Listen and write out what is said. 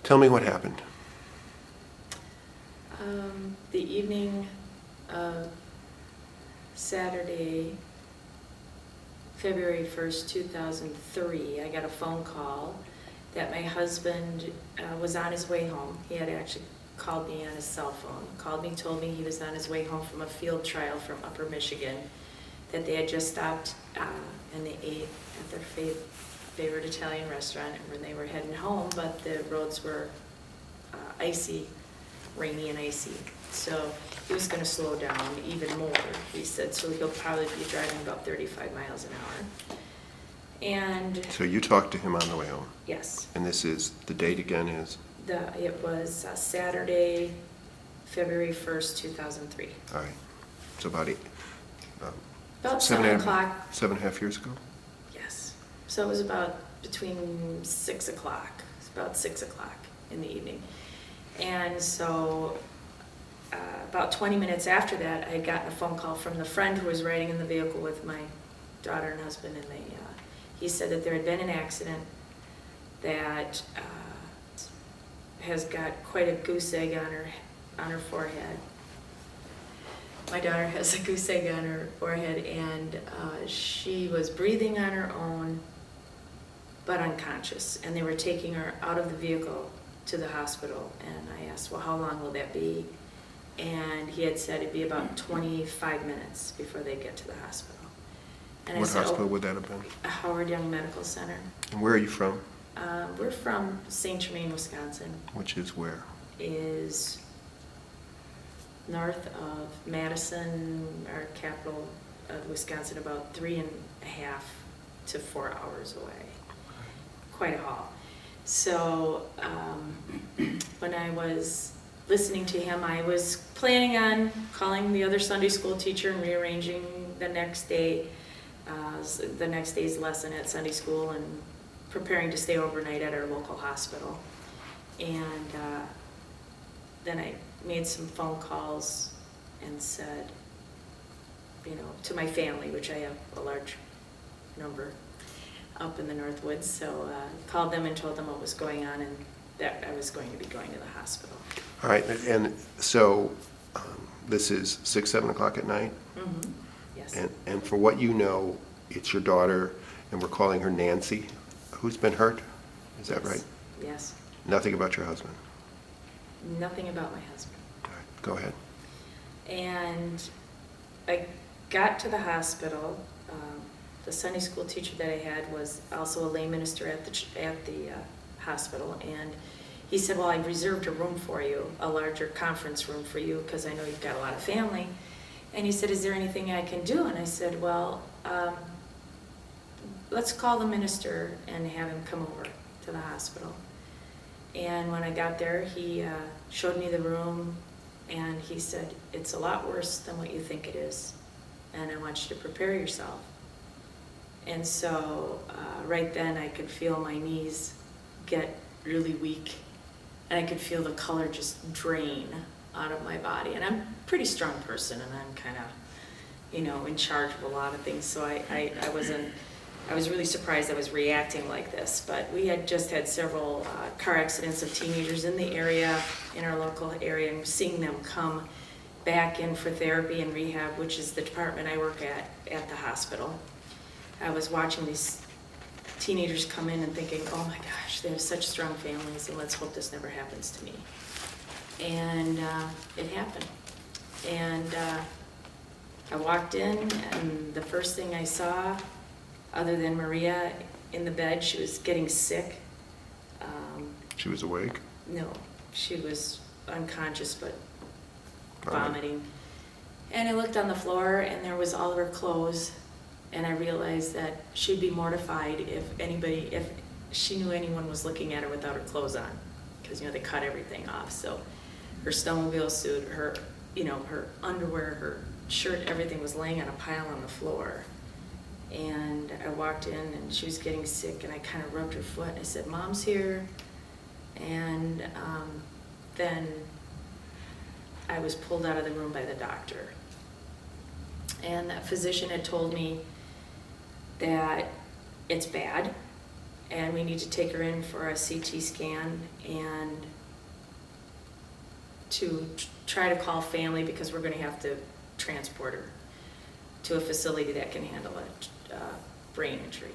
Tell me what happened. The evening of Saturday, February 1st, 2003, I got a phone call that my husband was on his way home. He had actually called me on his cell phone, called me, told me he was on his way home from a field trial from Upper Michigan, that they had just stopped and they ate at their favorite Italian restaurant when they were heading home, but the roads were icy, rainy and icy. So he was going to slow down even more, he said, so he'll probably be driving about 35 miles an hour. And So you talked to him on the way home? yes. And this is, the date again is? It was Saturday, February 1st, 2003. All right. It's about About 7 o'clock. 7.5 years ago? Yes. So it was about between 6 o'clock. It's about 6 o'clock in the evening. And so about 20 minutes after that, I had gotten a phone call from the friend who was riding in the vehicle with my daughter and husband, and he said that there had been an accident that has got quite a goose egg on her forehead. My daughter has a goose egg on her forehead, and she was breathing on her own, but unconscious. And they were taking her out of the vehicle to the hospital. And I asked, well, how long will that be? And he had said it'd be about 25 minutes before they get to the hospital. And What I said, hospital would that have been? Howard Young Medical Center. And where are you from? We're from St. Germain, Wisconsin. Which is where? Is north of Madison, our capital of Wisconsin, about 3.5 to 4 hours away. Quite a haul. So when I was listening to him, I was planning on calling the other Sunday school teacher and rearranging the next day's lesson at Sunday school and preparing to stay overnight at our local hospital. And then I made some phone calls and said, to my family, which I have a large number up in the North Woods, so called them and told them what was going on and that I was going to be going to the hospital. All right, and so this is 6, 7 o'clock at night? Mm-hmm. Yes. And for what you know, it's your daughter, and we're calling her Nancy, who's been hurt? Is that right? Yes. Nothing about your husband? Nothing about my husband. All right, go ahead. And I got to the hospital. The Sunday school teacher that I had was also a lay minister at the hospital, and he said, well, I reserved a room for you, a larger conference room for you, because I know you've got a lot of family. And he said, is there anything I can do? And I said, well, let's call the minister and have him come over to the hospital. And when I got there, he showed me the room, and he said, it's a lot worse than what you think it is, and I want you to prepare yourself. And so right then I could feel my knees get really weak, and I could feel the color just drain out of my body. And I'm a pretty strong person, and I'm kind of, in charge of a lot of things, so I was really surprised I was reacting like this. But we had just had several car accidents of teenagers in the area, in our local area, and seeing them come back in for therapy and rehab, which is the department I work at the hospital. I was watching these teenagers come in and thinking, oh my gosh, they have such strong families, and let's hope this never happens to me. And it happened. And I walked in, and the first thing I saw, other than Maria in the bed, she was getting sick. She was awake? No, she was unconscious but vomiting. And I looked on the floor, and there was all of her clothes, and I realized that she'd be mortified if she knew anyone was looking at her without her clothes on, because they cut everything off. So her snowmobile suit, her underwear, her shirt, everything was laying on a pile on the floor. And I walked in, and she was getting sick, and I kind of rubbed her foot, and I said, Mom's here. And then I was pulled out of the room by the doctor. And that physician had told me that it's bad, and we need to take her in for a CT scan and to try to call family because we're going to have to transport her to a facility that can handle a brain injury.